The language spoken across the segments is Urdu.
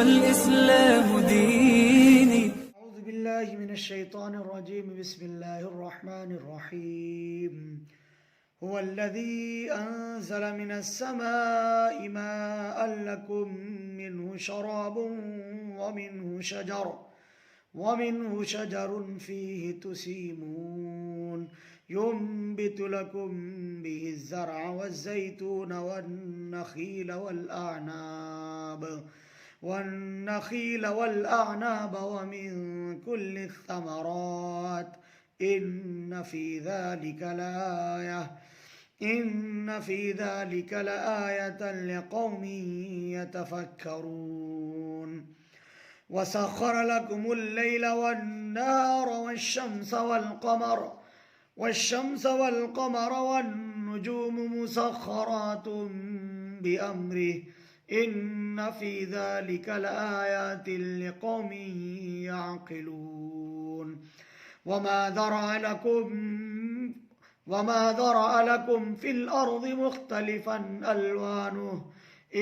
والإسلام ديني. أعوذ بالله من الشيطان الرجيم. بسم الله الرحمن الرحيم. هو الذي أنزل من السماء ماء لكم منه شراب ومنه شجر فيه تسيمون ينبت لكم به الزرع والزيتون والنخيل والأعناب ومن كل الثمرات إن في ذلك لآية لقوم يتفكرون. وسخر لكم الليل والنهار والشمس والقمر والنجوم مسخرات بأمره إن في ذلك لآيات لقوم يعقلون. وما ذرأ لكم في الأرض مختلفا ألوانه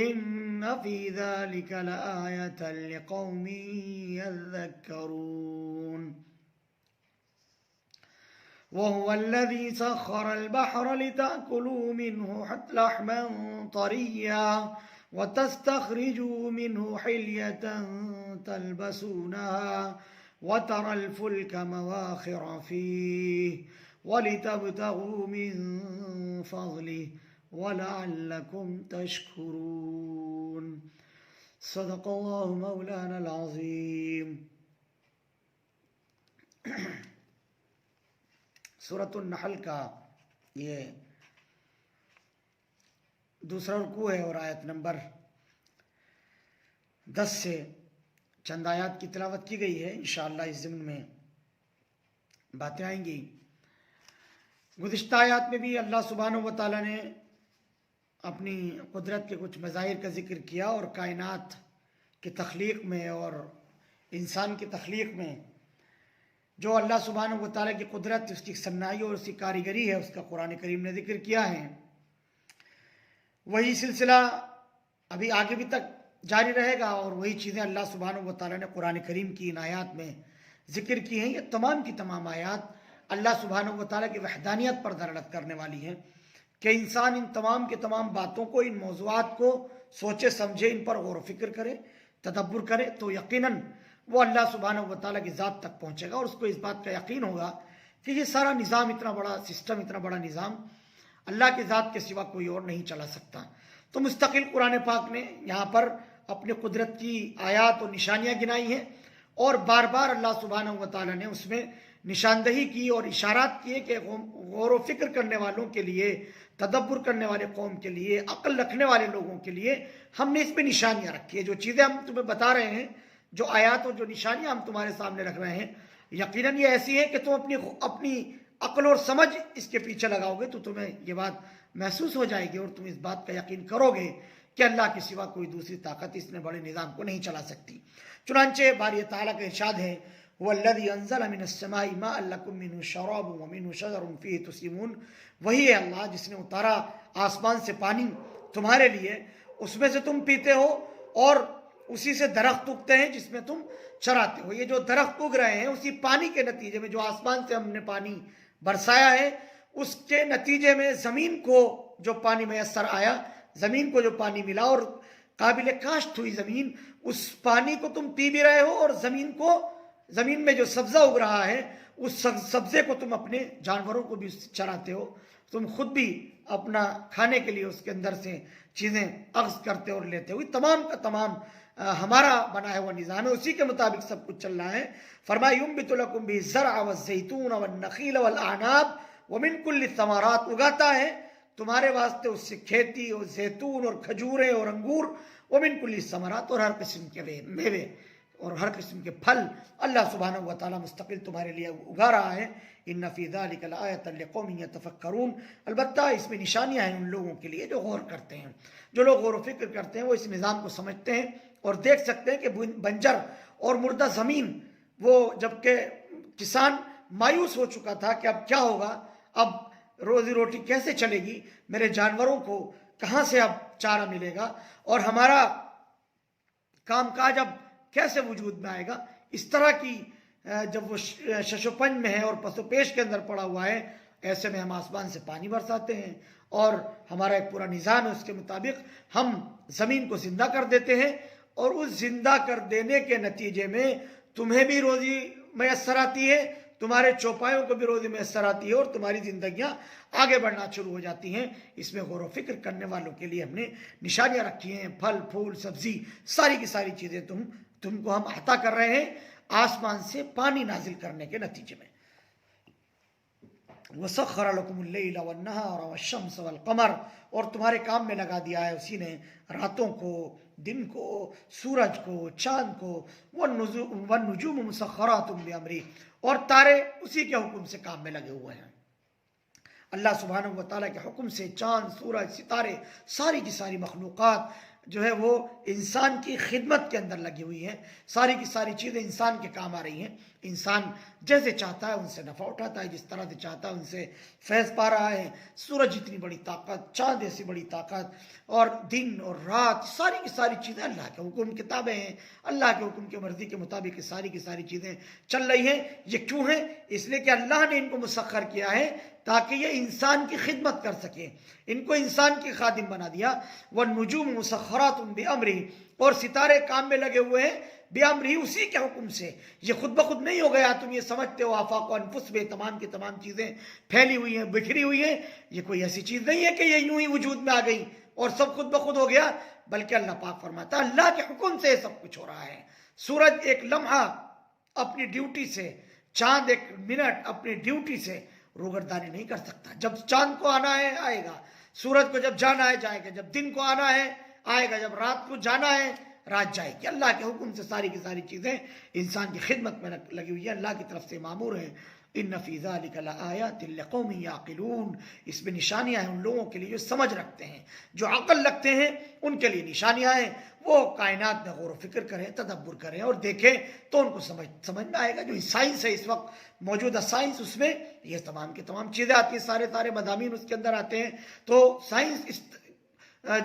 إن في ذلك لآية لقوم يذكرون. وهو الذي سخر البحر لتأكلوا منه لحما طريا وتستخرجوا منه حلية تلبسونها وترى الفلك مواخر فيه ولتبتغوا من فضله ولعلكم تشكرون. صدق الله مولانا العظيم. سورۃ النحل کا یہ دوسرا رکوع ہے اور آیت نمبر 10 سے چند آیات کی تلاوت کی گئی ہے. انشاءاللہ اس ضمن میں باتیں آئیں گی. گزشتہ آیات میں بھی اللہ سبحانہ و تعالیٰ نے اپنی قدرت کے کچھ مظاہر کا ذکر کیا اور کائنات کی تخلیق میں اور انسان کی تخلیق میں جو اللہ سبحانہ و تعالیٰ کی قدرت، اس کی صناعی اور اس کی کاریگری ہے، اس کا قرآن کریم نے ذکر کیا ہے. وہی سلسلہ ابھی آگے بھی تک جاری رہے گا اور وہی چیزیں اللہ سبحانہ و تعالیٰ نے قرآن کریم کی ان آیات میں ذکر کی ہیں. یہ تمام کی تمام آیات اللہ سبحانہ و تعالیٰ کی وحدانیت پر دلالت کرنے والی ہیں کہ انسان ان تمام کے تمام باتوں کو، ان موضوعات کو سوچے سمجھے، ان پر غور و فکر کرے، تدبر کرے تو یقیناً وہ اللہ سبحانہ و تعالیٰ کی ذات تک پہنچے گا اور اس کو اس بات کا یقین ہوگا کہ یہ سارا نظام، اتنا بڑا سسٹم، اتنا بڑا نظام اللہ کی ذات کے سوا کوئی اور نہیں چلا سکتا. تو مستقل قرآن پاک نے یہاں پر اپنے قدرت کی آیات اور نشانیاں گنائی ہیں اور بار بار اللہ سبحانہ و تعالیٰ نے اس میں نشاندہی کی اور اشارات کیے کہ غور و فکر کرنے والوں کے لیے، تدبر کرنے والے قوم کے لیے، عقل رکھنے والے لوگوں کے لیے ہم نے اس میں نشانیاں رکھی ہیں. جو چیزیں ہم تمہیں بتا رہے ہیں، جو آیات اور جو نشانیاں ہم تمہارے سامنے رکھ رہے ہیں، یقیناً یہ ایسی ہیں کہ تم اپنی عقل اور سمجھ اس کے پیچھے لگاؤ گے تو تمہیں یہ بات محسوس ہو جائے گی اور تم اس بات کا یقین کرو گے کہ اللہ کے سوا کوئی دوسری طاقت اس نے بڑے نظام کو نہیں چلا سکتی. چنانچہ باری تعالیٰ کا ارشاد ہے، وَالَّذِي أَنزَلَ مِنَ السَّمَاءِ مَاءً لَكُم مِّنْهُ شَرَابٌ وَمِنْهُ شَجَرٌ فِيهِ تُسِيمُونَ. وہی ہے اللہ جس نے اتارا آسمان سے پانی تمہارے لیے، اس میں سے تم پیتے ہو اور اسی سے درخت اگتے ہیں جس میں تم چراتے ہو. یہ جو درخت اگ رہے ہیں اسی پانی کے نتیجے میں، جو آسمان سے ہم نے پانی برسایا ہے، اس کے نتیجے میں زمین کو جو پانی میسر آیا، زمین کو جو پانی ملا اور قابل کاشت ہوئی زمین، اس پانی کو تم پی بھی رہے ہو اور زمین میں جو سبزہ اگ رہا ہے اس سبزے کو تم اپنے جانوروں کو بھی چراتے ہو. تم خود بھی اپنا کھانے کے لیے اس کے اندر سے چیزیں اخذ کرتے اور لیتے ہو. تمام کا تمام ہمارا بنایا ہوا نظام ہے، اسی کے مطابق سب کچھ چل رہا ہے. فرمایا يُنبِتُ لَكُم بِهِ الزَّرْعَ وَالزَّيْتُونَ وَالنَّخِيلَ وَالْأَعْنَابَ وَمِن كُلِّ الثَّمَرَاتِ. اگاتا ہے تمہارے واسطے اس سے کھیتی اور زیتون اور کھجوریں اور انگور، وَمِن كُلِّ الثَّمَرَاتِ اور ہر قسم کے میوے اور ہر قسم کے پھل اللہ سبحانہ و تعالیٰ مستقل تمہارے لیے اگا رہا ہے. ان فی ذلک لآیۃ لقوم یتفکرون. البتہ اس میں نشانیاں ہیں ان لوگوں کے لیے جو غور کرتے ہیں. جو لوگ غور و فکر کرتے ہیں وہ اس نظام کو سمجھتے ہیں اور دیکھ سکتے ہیں کہ بنجر اور مردہ زمین، وہ جبکہ کسان مایوس ہو چکا تھا کہ اب کیا ہوگا، اب روزی روٹی کیسے چلے گی، میرے جانوروں کو کہاں سے اب چارہ ملے گا اور ہمارا کام کاج اب کیسے وجود میں آئے گا؟ اس طرح کی جب وہ شش و پنج میں ہے اور پس و پیش کے اندر پڑا ہوا ہے، ایسے میں ہم آسمان سے پانی برساتے ہیں اور ہمارا ایک پورا نظام ہے، اس کے مطابق ہم زمین کو زندہ کر دیتے ہیں، اور اس زندہ کر دینے کے نتیجے میں تمہیں بھی روزی میسر آتی ہے، تمہارے چوپایوں کو بھی روزی میسر آتی ہے، اور تمہاری زندگیاں آگے بڑھنا شروع ہو جاتی ہیں۔ اس میں غور و فکر کرنے والوں کے لیے ہم نے نشانیاں رکھی ہیں، پھل پھول سبزی ساری کی ساری چیزیں تم کو ہم عطا کر رہے ہیں آسمان سے پانی نازل کرنے کے نتیجے میں۔ وَسَخَّرَ لَكُمُ اللَّيْلَ وَالنَّهَارَ وَالشَّمْسَ وَالْقَمَرَ، اور تمہارے کام میں لگا دیا ہے اسی نے راتوں کو، دن کو، سورج کو، چاند کو، وَالنُّجُومُ مُسَخَّرَاتٌ بِأَمْرِهِ، اور تارے اسی کے حکم سے کام میں لگے ہوئے ہیں۔ اللہ سبحانہ و تعالیٰ کے حکم سے چاند، سورج، ستارے، ساری کی ساری مخلوقات جو ہے وہ انسان کی خدمت کے اندر لگی ہوئی ہیں، ساری کی ساری چیزیں انسان کے کام آ رہی ہیں۔ انسان جیسے چاہتا ہے ان سے نفع اٹھاتا ہے، جس طرح سے چاہتا ہے ان سے فیض پا رہا ہے۔ سورج اتنی بڑی طاقت، چاند ایسی بڑی طاقت، اور دن اور رات ساری کی ساری چیزیں اللہ کے حکم کتابیں ہیں، اللہ کے حکم کی مرضی کے مطابق یہ ساری کی ساری چیزیں چل رہی ہیں۔ یہ کیوں ہیں؟ اس لیے کہ اللہ نے ان کو مسخر کیا ہے تاکہ یہ انسان کی خدمت کر سکے، ان کو انسان کی خادم بنا دیا۔ وَالنُّجُومُ مُسَخَّرَاتٌ بِأَمْرِهِ، اور ستارے کام میں لگے ہوئے ہیں بِأَمْرِهِ، اسی کے حکم سے۔ یہ خود بخود نہیں ہو گیا، تم یہ سمجھتے ہو آفاق و انفس میں تمام کی تمام چیزیں پھیلی ہوئی ہیں، بکھری ہوئی ہیں۔ یہ کوئی ایسی چیز نہیں ہے کہ یہ یوں ہی وجود میں آ گئی اور سب خود بخود ہو گیا، بلکہ اللہ پاک فرماتا ہے اللہ کے حکم سے یہ سب کچھ ہو رہا ہے۔ سورج ایک لمحہ اپنی ڈیوٹی سے، چاند ایک منٹ اپنی ڈیوٹی سے روگردانی نہیں کر سکتا۔ جب چاند کو آنا ہے آئے گا، سورج کو جب جانا ہے جائے گا، جب دن کو آنا ہے آئے گا، جب رات کو جانا ہے رات جائے گی۔ اللہ کے حکم سے ساری کی ساری چیزیں انسان کی خدمت میں لگی ہوئی ہیں، اللہ کی طرف سے معمور ہیں۔ ان فی ذلک لآیات لقوم یعقلون، اس میں نشانیاں ہیں ان لوگوں کے لیے جو سمجھ رکھتے ہیں، جو عقل رکھتے ہیں، ان کے لیے نشانیاں ہیں۔ وہ کائنات میں غور و فکر کریں، تدبر کریں اور دیکھیں تو ان کو سمجھ میں آئے گا۔ جو سائنس ہے اس وقت موجودہ سائنس، اس میں یہ تمام کی تمام چیزیں آتی ہیں، سارے مضامین اس کے اندر آتے ہیں۔ تو سائنس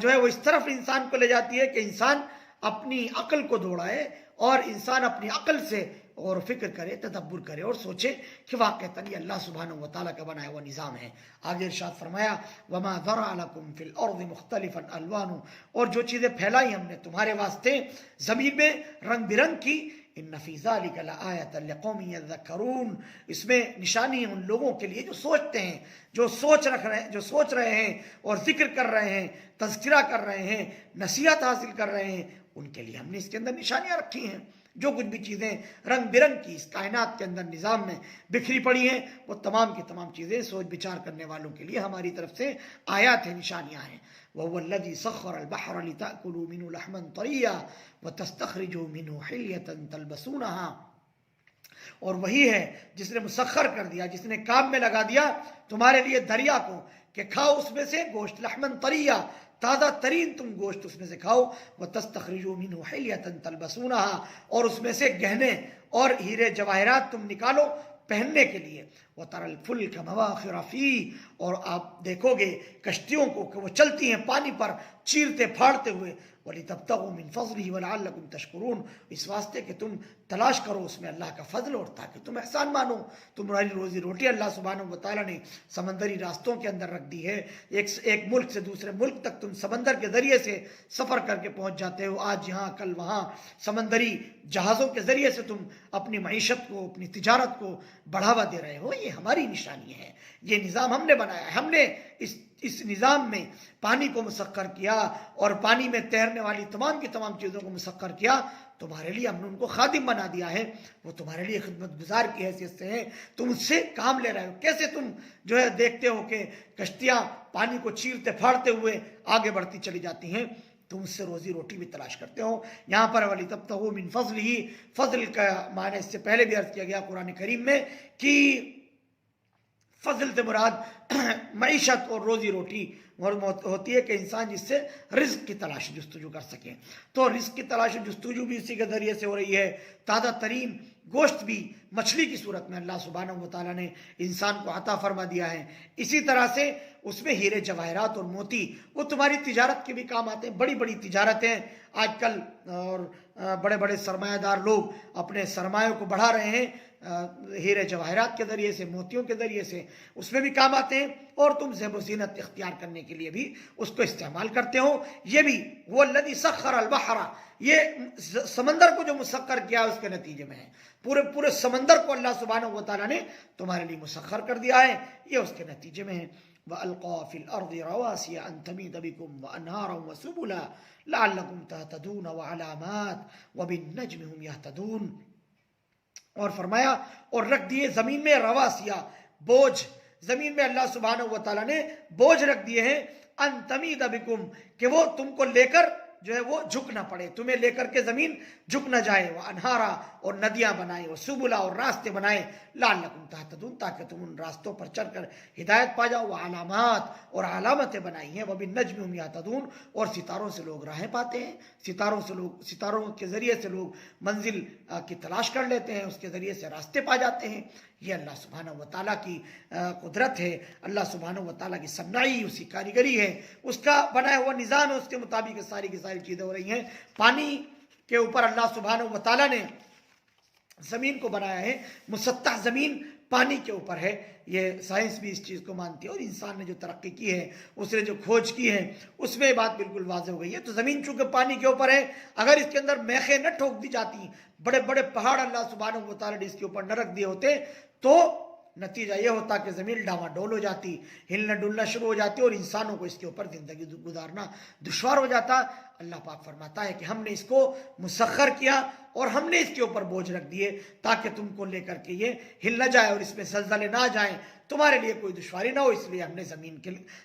جو ہے وہ اس طرف انسان کو لے جاتی ہے کہ انسان اپنی عقل کو دوڑائے اور انسان اپنی عقل سے غور و فکر کرے، تدبر کرے اور سوچے کہ واقعتاً یہ اللہ سبحانہ و تعالیٰ کا بنایا ہوا نظام ہے۔ آگے ارشاد فرمایا وَمَا ذَرَعَ لَكُمْ فِي الْأَرْضِ مُخْتَلِفًا أَلْوَانُ، اور جو چیزیں پھیلائی ہم نے تمہارے واسطے زمین میں رنگ برنگ کی، ان فی ذلک لآیۃ لقوم یذکرون، اس میں نشانی ہے ان لوگوں کے لیے جو سوچتے ہیں، جو سوچ رہے ہیں اور ذکر کر رہے ہیں، تذکرہ کر رہے ہیں، نصیحت حاصل کر رہے ہیں، ان کے لیے ہم نے اس کے اندر نشانیاں رکھی ہیں۔ جو کچھ بھی چیزیں رنگ برنگ کی اس کائنات کے اندر نظام میں بکھری پڑی ہیں، وہ تمام کی تمام چیزیں سوچ بچار کرنے والوں کے لیے ہماری طرف سے آیات ہیں، نشانیاں ہیں۔ وَهُوَ الَّذِي سَخَّرَ الْبَحْرَ لِتَأْكُلُوا مِنْهُ لَحْمًا طَرِيًّا وَتَسْتَخْرِجُوا مِنْهُ حِلْيَةً تَلْبَسُونَهَا، اور وہی ہے جس نے مسخر کر دیا، جس نے کام میں لگا دیا تمہارے لیے دریا کو کہ کھاؤ اس میں سے گوشت، لحمن طریہ، تازہ ترین تم گوشت اس میں سے کھاؤ، وَتَسْتَخْرِجُوا مِنْهُ حِلْيَةً تَلْبَسُونَهَا، اور اس میں سے گہنے اور ہیرے جواہرات تم نکالو پہننے کے لیے، وَتَرَى الْفُلْكَ مَوَاخِرَ فِيهِ، اور آپ دیکھو گے کشتیوں کو کہ وہ چلتی ہیں پانی پر چیرتے پھاڑتے ہوئے، وَلِتَبْتَغُوا مِنْ فَضْلِهِ وَلَعَلَّكُمْ تَشْكُرُونَ، اس واسطے کہ تم تلاش کرو اس میں اللہ کا فضل اور تاکہ تم احسان مانو۔ تمہاری روزی روٹی اللہ سبحانہ و تعالیٰ نے سمندری راستوں کے اندر رکھ دی ہے، ایک ملک سے دوسرے ملک تک تم سمندر کے ذریعے سے سفر کر کے پہنچ جاتے ہو، آج یہاں کل وہاں، سمندری جہازوں کے ذریعے سے تم اپنی معیشت کو، اپنی تجارت کو بڑھاوا دے رہے ہو۔ یہ ہماری نشانی ہے، یہ نظام ہم نے بنایا ہے، ہم نے اس نظام میں پانی کو مسخر کیا اور پانی میں تیرنے والی تمام کی تمام چیزوں کو مسخر کیا۔ تمہارے لیے ہم نے ان کو خادم بنا دیا ہے، وہ تمہارے لیے خدمت گزار کی حیثیت سے ہیں، تم اس سے کام لے رہے ہو۔ کیسے تم جو ہے دیکھتے ہو کہ کشتیاں پانی کو چیرتے پھاڑتے ہوئے آگے بڑھتی چلی جاتی ہیں، تم اس سے روزی روٹی بھی تلاش کرتے ہو۔ یہاں پر وَلِتَبْتَغُوا مِنْ فَضْلِهِ، فضل کا معنی اس سے پہلے بھی عرض کیا گیا قرآن کریم میں کہ فضل سے مراد معیشت اور روزی روٹی ہوتی ہے کہ انسان جس سے رزق کی تلاش جستجو کر سکے. تو رزق کی تلاش جستجو بھی اسی کے ذریعے سے ہو رہی ہے. تازہ ترین گوشت بھی مچھلی کی صورت میں اللہ سبحانہ و تعالیٰ نے انسان کو عطا فرما دیا ہے. اسی طرح سے اس میں ہیرے جواہرات اور موتی وہ تمہاری تجارت کے بھی کام آتے ہیں. بڑی بڑی تجارتیں آج کل اور بڑے بڑے سرمایہ دار لوگ اپنے سرمایوں کو بڑھا رہے ہیں ہیرے جواہرات کے ذریعے سے, موتیوں کے ذریعے سے, اس میں بھی کام آتے ہیں. اور تم زیب و زینت اختیار کرنے کے لیے بھی اس کو استعمال کرتے ہو. یہ بھی وہ الذی سخر البحر, یہ سمندر کو جو مسخر کیا اس کے نتیجے میں ہے. پورے سمندر کو اللہ سبحانہ و تعالیٰ نے تمہارے لیے مسخر کر دیا ہے, یہ اس کے نتیجے میں ہے. وَأَلْقَى فِي الْأَرْضِ رَوَاسِيَ أَن تَمِيدَ بِكُمْ وَأَنْهَارًا وَسُبُلًا لَعَلَّكُمْ تَهْتَدُونَ وَعَلَامَاتٍ وَبِالنَّجْمِ هُمْ يَهْتَدُونَ. اور فرمایا اور رکھ دیے زمین میں رواسیہ بوجھ, زمین میں اللہ سبحانہ و تعالیٰ نے بوجھ رکھ دیے ہیں. ان تمید بکم, کہ وہ تم کو لے کر جو ہے وہ جھک نہ پڑے, تمہیں لے کر کے زمین جھک نہ جائے. وہ انہارا, اور ندیاں بنائے, وہ سبلا, اور راستے بنائے, لعلکم تہتدون, تاکہ تم ان راستوں پر چل کر ہدایت پا جاؤ. وہ علامات, اور علامتیں بنائی ہیں. وہ بالنجم هم یہتدون, اور ستاروں سے لوگ راہیں پاتے ہیں. ستاروں کے ذریعے سے لوگ منزل کی تلاش کر لیتے ہیں, اس کے ذریعے سے راستے پا جاتے ہیں. یہ اللہ سبحانہ و تعالیٰ کی قدرت ہے, اللہ سبحانہ و تعالیٰ کی صنعی, اسی کاریگری ہے, اس کا بنایا ہوا نظام ہے. اس کے مطابق ساری کی ساری چیزیں ہو رہی ہیں. پانی کے اوپر اللہ سبحانہ و تعالیٰ نے زمین کو بنایا ہے. مسطح زمین پانی کے اوپر ہے. یہ سائنس بھی اس چیز کو مانتی ہے, اور انسان نے جو ترقی کی ہے, اس نے جو کھوج کی ہے, اس میں بات بالکل واضح ہو گئی ہے. تو زمین چونکہ پانی کے اوپر ہے, اگر اس کے اندر میخیں نہ ٹھوک دی جاتی, بڑے بڑے پہاڑ اللہ سبحانہ و تعالیٰ نے اس کے اوپر نہ رکھ دیے ہوتے, تو نتیجہ یہ ہوتا کہ زمین ڈاما ڈول ہو جاتی, ہلنا ڈلنا شروع ہو جاتی, اور انسانوں کو اس کے اوپر زندگی گزارنا دشوار ہو جاتا. اللہ پاک فرماتا ہے کہ ہم نے اس کو مسخر کیا, اور ہم نے اس کے اوپر بوجھ رکھ دیے, تاکہ تم کو لے کر کے یہ ہل نہ جائے اور اس میں زلزلے نہ جائیں, تمہارے لیے کوئی دشواری نہ ہو. اس لیے ہم نے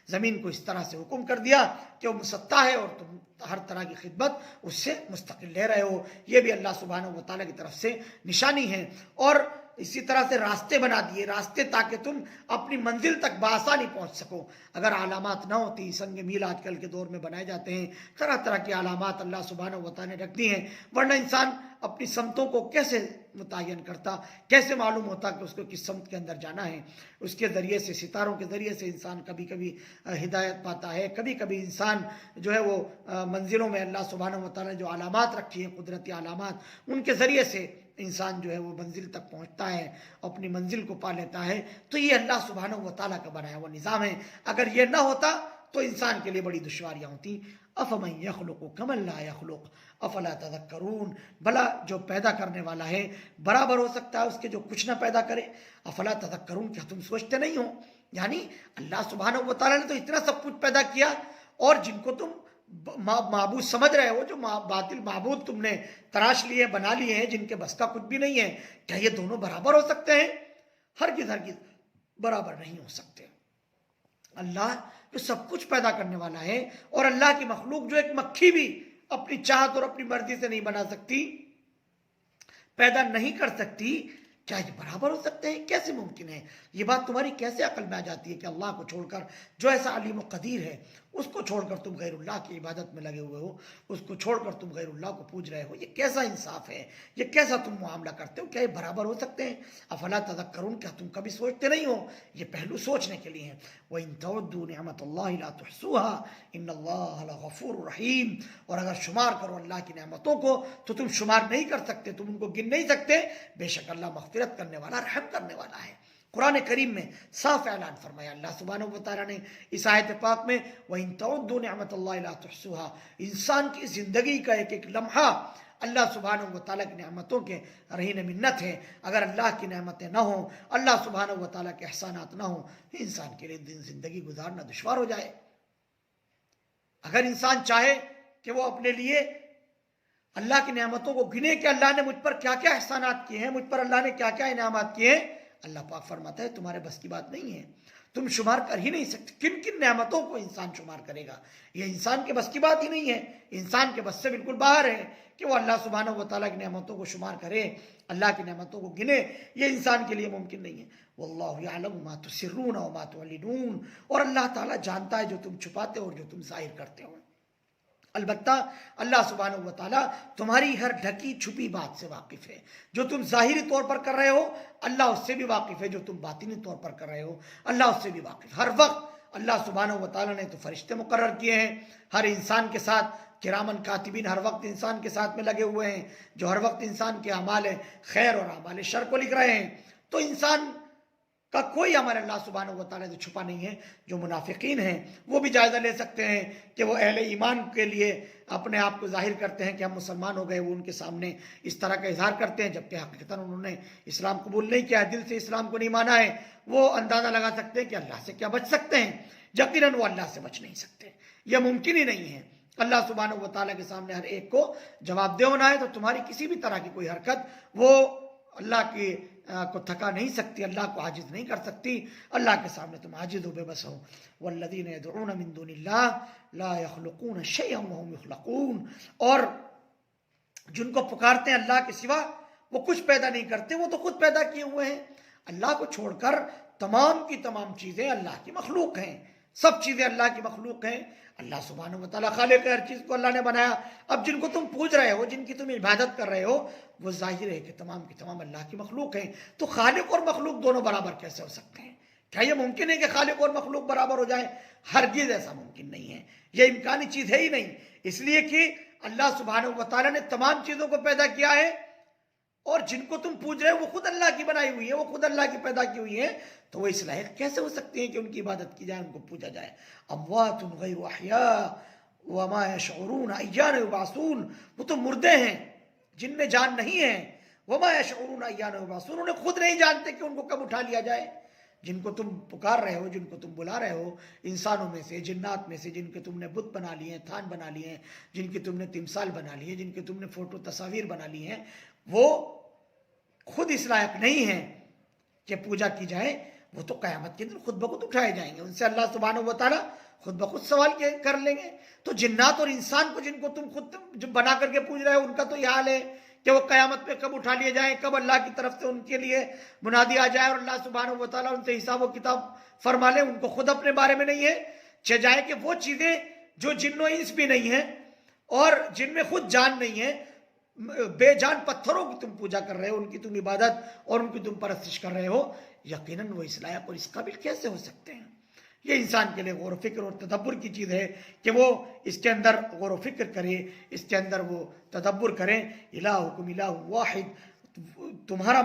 زمین کو اس طرح سے حکم کر دیا کہ وہ مسطح ہے, اور تم ہر طرح کی خدمت اس سے مستقل لے رہے ہو. یہ بھی اللہ سبحانہ و تعالیٰ کی طرف سے نشانی ہے. اور اسی طرح سے راستے بنا دیے, راستے تاکہ تم اپنی منزل تک بآسانی پہنچ سکو. اگر علامات نہ ہوتی, سنگ میل آج کل کے دور میں بنائے جاتے ہیں, طرح طرح کی علامات اللہ سبحانہ و تعالیٰ نے رکھ دی ہیں, ورنہ انسان اپنی سمتوں کو کیسے متعین کرتا, کیسے معلوم ہوتا کہ اس کو کس سمت کے اندر جانا ہے. اس کے ذریعے سے, ستاروں کے ذریعے سے انسان کبھی کبھی ہدایت پاتا ہے, کبھی کبھی انسان جو ہے وہ منزلوں میں اللہ سبحانہ و تعالیٰ نے جو علامات رکھی ہیں, قدرتی علامات, ان کے ذریعے سے انسان جو ہے وہ منزل تک پہنچتا ہے, اپنی منزل کو پا لیتا ہے. تو یہ اللہ سبحانہ و تعالیٰ کا بنایا ہوا نظام ہے. اگر یہ نہ ہوتا تو انسان کے لیے بڑی دشواریاں ہوتی. افمن یخلق کمن لا یخلق افلا تذکرون, بھلا جو پیدا کرنے والا ہے برابر ہو سکتا ہے اس کے جو کچھ نہ پیدا کرے. افلا تذکرون, کیا تم سوچتے نہیں ہو؟ یعنی اللہ سبحانہ و تعالیٰ نے تو اتنا سب کچھ پیدا کیا, اور جن کو تم معبود سمجھ رہے ہو, جو باطل معبود تم نے تراش لیے, بنا لیے ہیں, جن کے بس کا کچھ بھی نہیں ہے, کیا یہ دونوں برابر ہو سکتے ہیں؟ ہرگز برابر نہیں ہو سکتے. اللہ جو سب کچھ پیدا کرنے والا ہے, اور اللہ کی مخلوق جو ایک مکھی بھی اپنی چاہت اور اپنی مرضی سے نہیں بنا سکتی, پیدا نہیں کر سکتی, کیا یہ برابر ہو سکتے ہیں؟ کیسے ممکن ہے؟ یہ بات تمہاری کیسے عقل میں آ جاتی ہے کہ اللہ کو چھوڑ کر, جو ایسا علیم و قدیر ہے, اس کو چھوڑ کر تم غیر اللہ کی عبادت میں لگے ہوئے ہو, اس کو چھوڑ کر تم غیر اللہ کو پوج رہے ہو؟ یہ کیسا انصاف ہے؟ یہ کیسا تم معاملہ کرتے ہو؟ کیا یہ برابر ہو سکتے ہیں؟ افلا تذکرون, کیا تم کبھی سوچتے نہیں ہو؟ یہ پہلو سوچنے کے لیے ہے. وَإِن تَعُدُّوا نِعْمَةَ اللَّهِ لَا تُحْصُوهَا إِنَّ اللَّهَ لَغَفُورٌ رَحِيمٌ. اور اگر شمار کرو اللہ کی نعمتوں کو تو تم شمار نہیں کر سکتے, تم ان کو گن نہیں سکتے. بے شک اللہ مغفرت کرنے والا, رحم کرنے والا ہے. قرآن کریم میں صاف اعلان فرمایا اللہ سبحانہ و تعالیٰ نے اس آیت پاک میں, وَإِن تَعُدُّوا نِعْمَةَ اللَّهِ لَا تُحْصُوهَا. انسان کی زندگی کا ایک ایک لمحہ اللہ سبحانہ و تعالیٰ کی نعمتوں کے رہین منت ہے. اگر اللہ کی نعمتیں نہ ہوں, اللہ سبحانہ و تعالیٰ کے احسانات نہ ہوں, انسان کے لیے زندگی گزارنا دشوار ہو جائے. اگر انسان چاہے کہ وہ اپنے لیے اللہ کی نعمتوں کو گنے کہ اللہ نے مجھ پر کیا کیا احسانات کیے ہیں, مجھ پر اللہ نے کیا کیا انعامات کیے ہیں, اللہ پاک فرماتا ہے تمہارے بس کی بات نہیں ہے. تم شمار کر ہی نہیں سکتے. کن کن نعمتوں کو انسان شمار کرے گا؟ یہ انسان کے بس کی بات ہی نہیں ہے. انسان کے بس سے بالکل باہر ہے کہ وہ اللہ سبحانہ و تعالیٰ کی نعمتوں کو شمار کرے، اللہ کی نعمتوں کو گنے. یہ انسان کے لیے ممکن نہیں ہے. واللہ یعلم ما تسرون وما تعلنون، اور اللہ تعالیٰ جانتا ہے جو تم چھپاتے ہو اور جو تم ظاہر کرتے ہو. البتہ اللہ سبحانہ و تعالیٰ تمہاری ہر ڈھکی چھپی بات سے واقف ہے. جو تم ظاہری طور پر کر رہے ہو اللہ اس سے بھی واقف ہے، جو تم باطنی طور پر کر رہے ہو اللہ اس سے بھی واقف. ہر وقت اللہ سبحانہ و تعالیٰ نے تو فرشتے مقرر کیے ہیں ہر انسان کے ساتھ، کرامن کاتبین ہر وقت انسان کے ساتھ میں لگے ہوئے ہیں، جو ہر وقت انسان کے اعمال خیر اور اعمال شر کو لکھ رہے ہیں. تو انسان کا کوئی عمل اللہ سبحانہ و تعالیٰ سے چھپا نہیں ہے. جو منافقین ہیں وہ بھی جائزہ لے سکتے ہیں کہ وہ اہل ایمان کے لیے اپنے آپ کو ظاہر کرتے ہیں کہ ہم مسلمان ہو گئے، وہ ان کے سامنے اس طرح کا اظہار کرتے ہیں جبکہ حقیقتاً انہوں نے اسلام قبول نہیں کیا، دل سے اسلام کو نہیں مانا ہے. وہ اندازہ لگا سکتے ہیں کہ اللہ سے کیا بچ سکتے ہیں. یقیناً وہ اللہ سے بچ نہیں سکتے، یہ ممکن ہی نہیں ہے. اللہ سبحانہ و تعالیٰ کے سامنے ہر ایک کو جواب دہ ہونا ہے. تو تمہاری کسی بھی طرح کی کوئی حرکت وہ اللہ کی کو تھکا نہیں سکتی، اللہ کو عاجز نہیں کر سکتی. اللہ کے سامنے تم عاجز ہو، بے بس ہو. والذین یدعون من دون اللہ لا یخلقون شیئا وهم یخلقون، اور جن کو پکارتے ہیں اللہ کے سوا وہ کچھ پیدا نہیں کرتے، وہ تو خود پیدا کیے ہوئے ہیں. اللہ کو چھوڑ کر تمام کی تمام چیزیں اللہ کی مخلوق ہیں، سب چیزیں اللہ کی مخلوق ہیں. اللہ سبحانہ و تعالیٰ خالق ہے، ہر چیز کو اللہ نے بنایا. اب جن کو تم پوج رہے ہو، جن کی تم عبادت کر رہے ہو، وہ ظاہر ہے کہ تمام کی تمام اللہ کی مخلوق ہیں. تو خالق اور مخلوق دونوں برابر کیسے ہو سکتے ہیں؟ کیا یہ ممکن ہے کہ خالق اور مخلوق برابر ہو جائیں؟ ہرگز ایسا ممکن نہیں ہے، یہ امکانی چیز ہے ہی نہیں. اس لیے کہ اللہ سبحانہ و تعالیٰ نے تمام چیزوں کو پیدا کیا ہے، اور جن کو تم پوج رہے ہو وہ خود اللہ کی بنائی ہوئی ہے، وہ خود اللہ کی پیدا کی ہوئی ہے. تو وہ اس لائق کیسے ہو سکتے ہیں کہ ان کی عبادت کی جائے، ان کو پوجا جائے؟ اموات غیر احیاء وما یشعرون ایان یبعثون، وہ تو مردے ہیں جن میں جان نہیں ہے. وما یشعرون ایان یبعثون، انہیں خود نہیں جانتے کہ ان کو کب اٹھا لیا جائے. جن کو تم پکار رہے ہو، جن کو تم بلا رہے ہو، انسانوں میں سے، جنات میں سے، جن کے تم نے بت بنا لیے ہیں، تھان بنا لیے ہیں، جن کے تم نے تمثال بنا لیے، جن کے تم نے فوٹو تصاویر بنا لی ہیں، وہ خود اس لائق نہیں ہیں کہ پوجا کی جائے. وہ تو قیامت کے دن خود بخود اٹھائے جائیں گے، ان سے اللہ سبحانہ و تعالیٰ خود بخود سوال کر لیں گے. تو جنات اور انسان کو جن کو تم خود بنا کر کے پوج رہے ہو، ان کا تو یہ حال ہے کہ وہ قیامت پہ کب اٹھا لیے جائیں، کب اللہ کی طرف سے ان کے لیے منادی آ جائے اور اللہ سبحانہ و تعالیٰ ان سے حساب و کتاب فرما لے. ان کو خود اپنے بارے میں نہیں ہے. جائے کہ وہ چیزیں جو جن و انس بھی نہیں ہیں اور جن میں خود جان نہیں ہے، بے جان پتھروں کی تم پوجا کر رہے ہو، ان کی تم عبادت اور ان کی تم پرستش کر رہے ہو، یقیناً وہ اس لائق اور اس قابل کیسے ہو سکتے ہیں؟ یہ انسان کے لیے غور و فکر اور تدبر کی چیز ہے کہ وہ اس کے اندر غور و فکر کرے، اس کے اندر وہ تدبر کریں. الہکم الہ واحد، تمہارا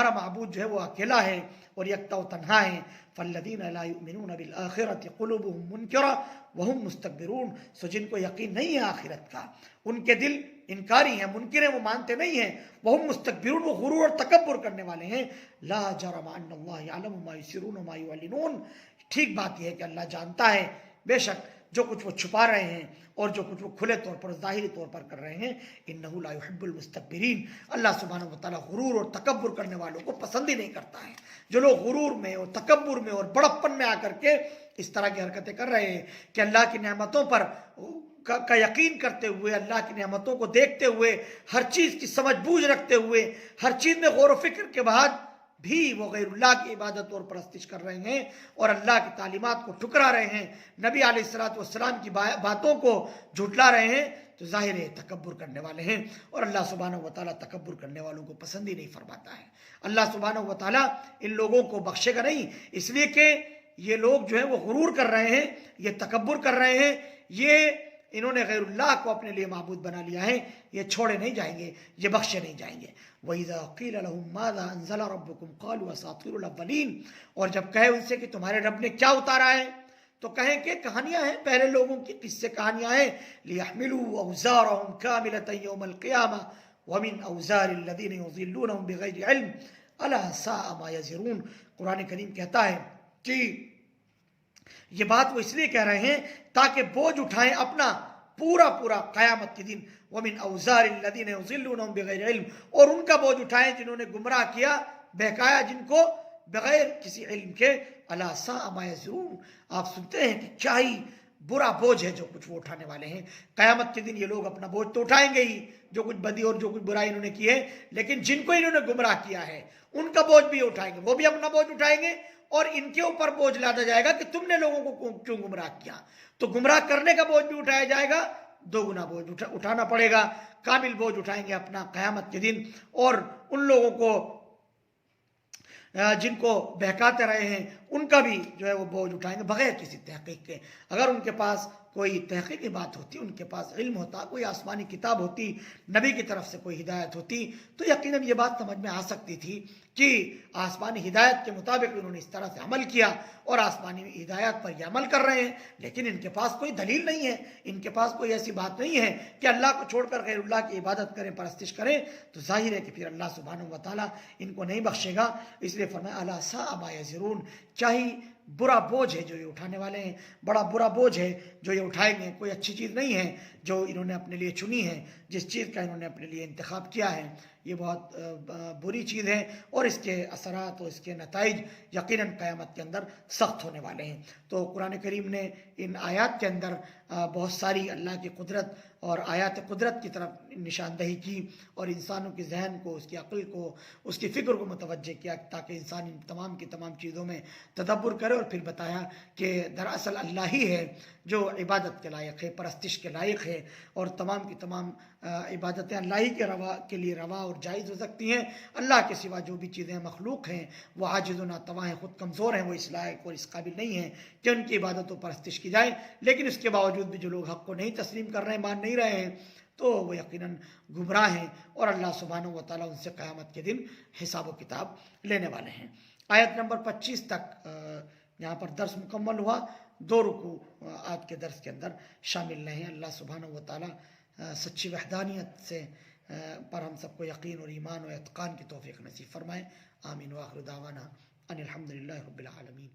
معبود جو ہے وہ اکیلا ہے اور یکتا و تنہا ہے. فالذین لا یؤمنون بالآخرۃ قلوبهم منکرہ وهم مستکبرون، سو جن کو یقین نہیں ہے آخرت کا، ان کے دل انکاری ہیں، منکر ہیں، وہ مانتے نہیں ہیں. وهم مستکبرون، وہ غرور اور تکبر کرنے والے ہیں. لا جرم ان اللہ یعلم ما یسرون وما یعلنون، ٹھیک بات یہ ہے کہ اللہ جانتا ہے بے شک جو کچھ وہ چھپا رہے ہیں اور جو کچھ وہ کھلے طور پر ظاہری طور پر کر رہے ہیں. انہ لا یحب المستکبرین، اللہ سبحانہ و تعالیٰ غرور اور تکبر کرنے والوں کو پسند ہی نہیں کرتا ہے. جو لوگ غرور میں اور تکبر میں اور بڑپن میں آ کر کے اس طرح کی حرکتیں کر رہے ہیں کہ اللہ کی نعمتوں پر کا یقین کرتے ہوئے، اللہ کی نعمتوں کو دیکھتے ہوئے، ہر چیز کی سمجھ بوجھ رکھتے ہوئے، ہر چیز میں غور و فکر کے بعد بھی وہ غیر اللہ کی عبادت اور پرستش کر رہے ہیں اور اللہ کی تعلیمات کو ٹھکرا رہے ہیں، نبی علیہ الصلوۃ والسلام کی باتوں کو جھٹلا رہے ہیں، تو ظاہر ہے تکبر کرنے والے ہیں. اور اللہ سبحانہ و تعالیٰ تکبر کرنے والوں کو پسند ہی نہیں فرماتا ہے. اللہ سبحانہ و تعالیٰ ان لوگوں کو بخشے گا نہیں، اس لیے کہ یہ لوگ جو ہیں وہ غرور کر رہے ہیں، یہ تکبر کر رہے ہیں، یہ انہوں نے غیر اللہ کو اپنے لیے معبود بنا لیا ہے. یہ چھوڑے نہیں جائیں گے، یہ بخشے نہیں جائیں گے. وَإِذَا قِيلَ لَهُم مَاذَا أَنزَلَ رَبُّكُمْ قَالُوا أَسَاطِيرُ الْأَوَّلِينَ، اور جب کہے ان سے کہ تمہارے رب نے کیا اتارا ہے تو کہیں کہ کہانیاں ہیں، پہلے لوگوں کی قصے کہانیاں ہیں. لِيَحْمِلُوا أَوْزَارَهُمْ كَامِلَةً يَوْمَ الْقِيَامَةِ وَمِنْ أَوْزَارِ الَّذِينَ يُضِلُّونَهُمْ بِغَيْرِ عِلْمٍ أَلَا سَاءَ مَا يَزِرُونَ. قرآن کریم کہتا ہے کہ یہ بات وہ اس لیے کہہ رہے ہیں تاکہ بوجھ اٹھائیں اپنا پورا قیامت کے دن. وَمِنْ أَوْزَارِ الَّذِينَ يُضِلُّونَهُمْ بِغَيْرِ عِلْمٍ، اور ان کا بوجھ اٹھائیں جنہوں نے گمراہ کیا، بہکایا، جن کو بغیر کسی علم کے الا ساء ما یزرون، آپ سنتے ہیں کہ کیا ہی برا بوجھ ہے جو کچھ وہ اٹھانے والے ہیں۔ قیامت کے دن یہ لوگ اپنا بوجھ تو اٹھائیں گے ہی، جو کچھ بدی اور جو کچھ برائی انہوں نے کی ہے، لیکن جن کو انہوں نے گمراہ کیا ہے ان کا بوجھ بھی اٹھائیں گے، وہ بھی اپنا بوجھ اٹھائیں گے، اور ان کے اوپر بوجھ لادا جائے گا کہ تم نے لوگوں کو کیوں گمراہ کیا، تو گمراہ کرنے کا بوجھ بھی اٹھایا جائے گا، دو گنا بوجھ اٹھانا پڑے گا، کامل بوجھ اٹھائیں گے اپنا قیامت کے دن۔ اور ان لوگوں کو جن کو بہکاتے رہے ہیں ان کا بھی جو ہے وہ بوجھ اٹھائیں گے بغیر کسی تحقیق کے۔ اگر ان کے پاس کوئی تحقیقی بات ہوتی، ان کے پاس علم ہوتا، کوئی آسمانی کتاب ہوتی، نبی کی طرف سے کوئی ہدایت ہوتی، تو یقیناً یہ بات سمجھ میں آ سکتی تھی کہ آسمانی ہدایت کے مطابق انہوں نے اس طرح سے عمل کیا اور آسمانی ہدایت پر یہ عمل کر رہے ہیں، لیکن ان کے پاس کوئی دلیل نہیں ہے، ان کے پاس کوئی ایسی بات نہیں ہے کہ اللہ کو چھوڑ کر غیر اللہ کی عبادت کریں، پرستش کریں، تو ظاہر ہے کہ پھر اللہ سبحانہ و تعالیٰ ان کو نہیں بخشے گا۔ اس لیے فرمایا الا ساء ما یزرون، کیا ہی برا بوجھ ہے جو یہ اٹھانے والے ہیں، بڑا برا بوجھ ہے جو یہ اٹھائیں گے، کوئی اچھی چیز نہیں ہے جو انہوں نے اپنے لیے چنی ہے، جس چیز کا انہوں نے اپنے لیے انتخاب کیا ہے، یہ بہت بری چیز ہے، اور اس کے اثرات اور اس کے نتائج یقیناً قیامت کے اندر سخت ہونے والے ہیں۔ تو قرآن کریم نے ان آیات کے اندر بہت ساری اللہ کی قدرت اور آیات قدرت کی طرف نشاندہی کی، اور انسانوں کے ذہن کو، اس کی عقل کو، اس کی فکر کو متوجہ کیا تاکہ انسان ان تمام کی تمام چیزوں میں تدبر کرے، اور پھر بتایا کہ دراصل اللہ ہی ہے جو عبادت کے لائق ہے، پرستش کے لائق ہے، اور تمام کی تمام عبادتیں اللہ ہی کے لیے روا اور جائز ہو سکتی ہیں۔ اللہ کے سوا جو بھی چیزیں مخلوق ہیں وہ عاجز و ناتواں ہیں، خود کمزور ہیں، وہ اس لائق اور اس قابل نہیں ہیں کہ ان کی عبادت و پرستش کی جائے، لیکن اس کے باوجود بھی جو لوگ حق کو نہیں تسلیم کر رہے ہیں، مان نہیں رہے ہیں، تو وہ یقیناً گمراہ ہیں، اور اللہ سبحانہ و تعالیٰ ان سے قیامت کے دن حساب و کتاب لینے والے ہیں۔ آیت نمبر 25 تک یہاں پر درس مکمل ہوا، 2 رکوع آج کے درس کے اندر شامل رہے ہیں۔ اللہ سبحانہ و تعالیٰ سچی وحدانیت سے پر ہم سب کو یقین اور ایمان و اتقان کی توفیق نصیب فرمائے۔ آمین، وآخر دعوانا ان الحمدللہ رب العالمین۔